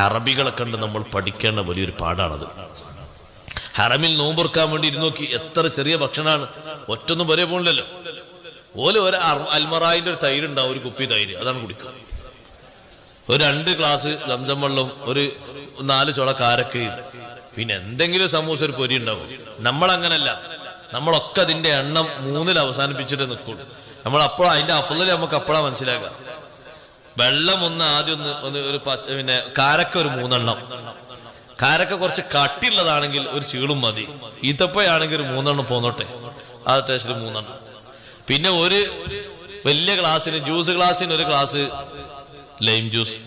അറബികളെ കണ്ട് നമ്മൾ പഠിക്കേണ്ട വലിയൊരു പാടാണത്. ഹറമിൽ നോമ്പുറക്കാൻ വേണ്ടി ഇരുന്നോക്കി, എത്ര ചെറിയ ഭക്ഷണമാണ്, ഒറ്റൊന്നും വരെ പോണില്ലല്ലോ. ഓല് ഒരു അൽമറായിന്റെ ഒരു തൈര് ഉണ്ടാവും, ഒരു കുപ്പി തൈര്, അതാണ് കുടിക്കുക. ഒരു 2 ഗ്ലാസ് സംസം വെള്ളം, ഒരു 4 ചുള കാരക്കയും, പിന്നെ എന്തെങ്കിലും സമൂസ, ഒരു പൊരി ഉണ്ടാവും. നമ്മളങ്ങനല്ല, നമ്മളൊക്കെ അതിന്റെ എണ്ണം 3-ൽ അവസാനിപ്പിച്ചിട്ട് നിൽക്കുള്ളൂ. നമ്മൾ അപ്പോഴാ അതിന്റെ അഫ്ളൽ നമുക്ക് അപ്പോഴാ മനസ്സിലാക്കുക. വെള്ളം ആദ്യം ഒരു പിന്നെ കാരക്ക ഒരു 3 എണ്ണം, കാരക്ക കുറച്ച് കട്ടിയുള്ളതാണെങ്കിൽ ഒരു ചീളും മതി. ഈത്തപ്പയാണെങ്കിൽ ഒരു 3 എണ്ണം പോന്നോട്ടെ, ആ ടേസ്റ്റിൽ 3 എണ്ണം. പിന്നെ ഒരു വലിയ ഗ്ലാസ്സിന്, ജ്യൂസ് ഗ്ലാസ്സിന് 1 ഗ്ലാസ് ലൈം ജ്യൂസ്,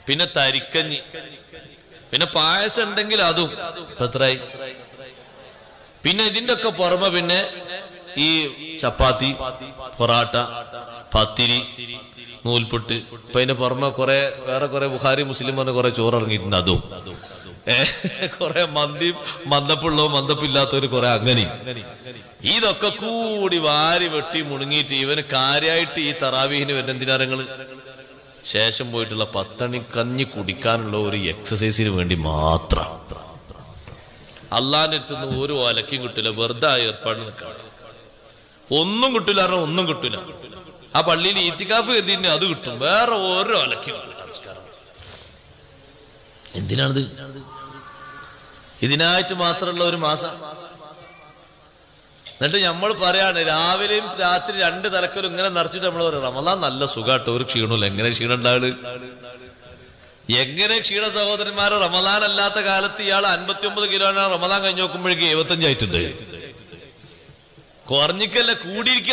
പിന്നെ തരിക്കഞ്ഞി, പിന്നെ പായസം ഉണ്ടെങ്കിൽ അതും എത്രയായി. പിന്നെ ഇതിന്റെ ഒക്കെ പുറമെ പിന്നെ ഈ ചപ്പാത്തി, പൊറാട്ട, പത്തിരി, നൂൽപുട്ട്, ഇപ്പൊ അതിന്റെ പുറമെ വേറെ കുറെ ബുഖാരി മുസ്ലിം പറഞ്ഞ കുറെ ചോറ് ഇറങ്ങിയിട്ടുണ്ട്, അതും കുറെ മന്തിയും, മന്ദപ്പുള്ളവും മന്ദപ്പില്ലാത്തവര് കുറെ അങ്ങനെ. ഇതൊക്കെ കൂടി വാരി വെട്ടി മുണുങ്ങിയിട്ട് ഇവന് കാര്യമായിട്ട് ഈ തറാവീഹിന് വരുന്ന എന്തിനാരങ്ങള് ശേഷം പോയിട്ടുള്ള 10 മണി കഞ്ഞി കുടിക്കാനുള്ള ഒരു എക്സസൈസിന് വേണ്ടി മാത്രം. അള്ളാന്റെ അടുത്തുനിന്ന് ഒരു ഒലക്കും കിട്ടില്ല, വെറുതെ ഏർപ്പാട് നിൽക്കണം. ഒന്നും കിട്ടില്ല, ഒന്നും കിട്ടില്ല. ആ പള്ളിയിൽ ഈത്തിക്കാഫ് കരുതിന് അത് കിട്ടും, വേറെ ഓരോ ഒലക്കും കിട്ടില്ല. നമസ്കാരം എന്തിനാണിത്? ഇതിനായിട്ട് മാത്രമുള്ള ഒരു മാസം. എന്നിട്ട് നമ്മൾ പറയാണ് രാവിലെയും രാത്രി 2 തലക്കലും ഇങ്ങനെ നിറച്ചിട്ട് നമ്മൾ പറയാം റമളാൻ നല്ല സുഖാട്ടോ, ഒരു ക്ഷീണമില്ല. എങ്ങനെ ക്ഷീണം ഉണ്ടാവുക? എങ്ങനെ ക്ഷീണ സഹോദരന്മാരെ? റമളാൻ അല്ലാത്ത കാലത്ത് ഇയാൾ 59 കിലോയാണ്, റമളാൻ കഴിഞ്ഞ് നോക്കുമ്പോഴേക്ക് 75 ആയിട്ടുണ്ട്. കുറഞ്ഞിക്കല്ല, കൂടിയിരിക്ക.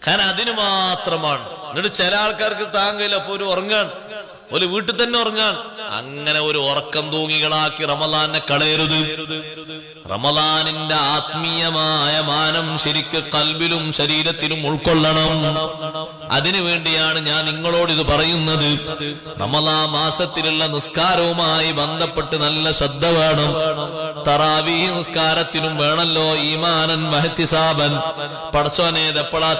കാരണം അതിന് മാത്രമാണ്. എന്നിട്ട് ചില ആൾക്കാർക്ക് താങ്ങില്ല, അപ്പൊ ഒരു ഉറങ്ങാൻ, ഒരു വീട്ടിൽ തന്നെ ഉറങ്ങാൻ. അങ്ങനെ ഒരു ഉറക്കം തൂങ്ങികളാക്കി റമളാനെ കളയരുത്. റമളാനിന്റെ ആത്മീയമായ മാനം ശരിക്ക് കൽബിലും ശരീരത്തിലും ഉൾക്കൊള്ളണം. അതിനു വേണ്ടിയാണ് ഞാൻ നിങ്ങളോട് ഇത് പറയുന്നത്. റമളാൻ മാസത്തിലുള്ള നിസ്കാരവുമായി ബന്ധപ്പെട്ട് നല്ല ശ്രദ്ധ വേണം. തറാവീഹ് നിസ്കാരത്തിനും വേണല്ലോ ഈമാനൻ വഹ്തിസാബൻ. പടച്ചോനെ എപ്പോഴാ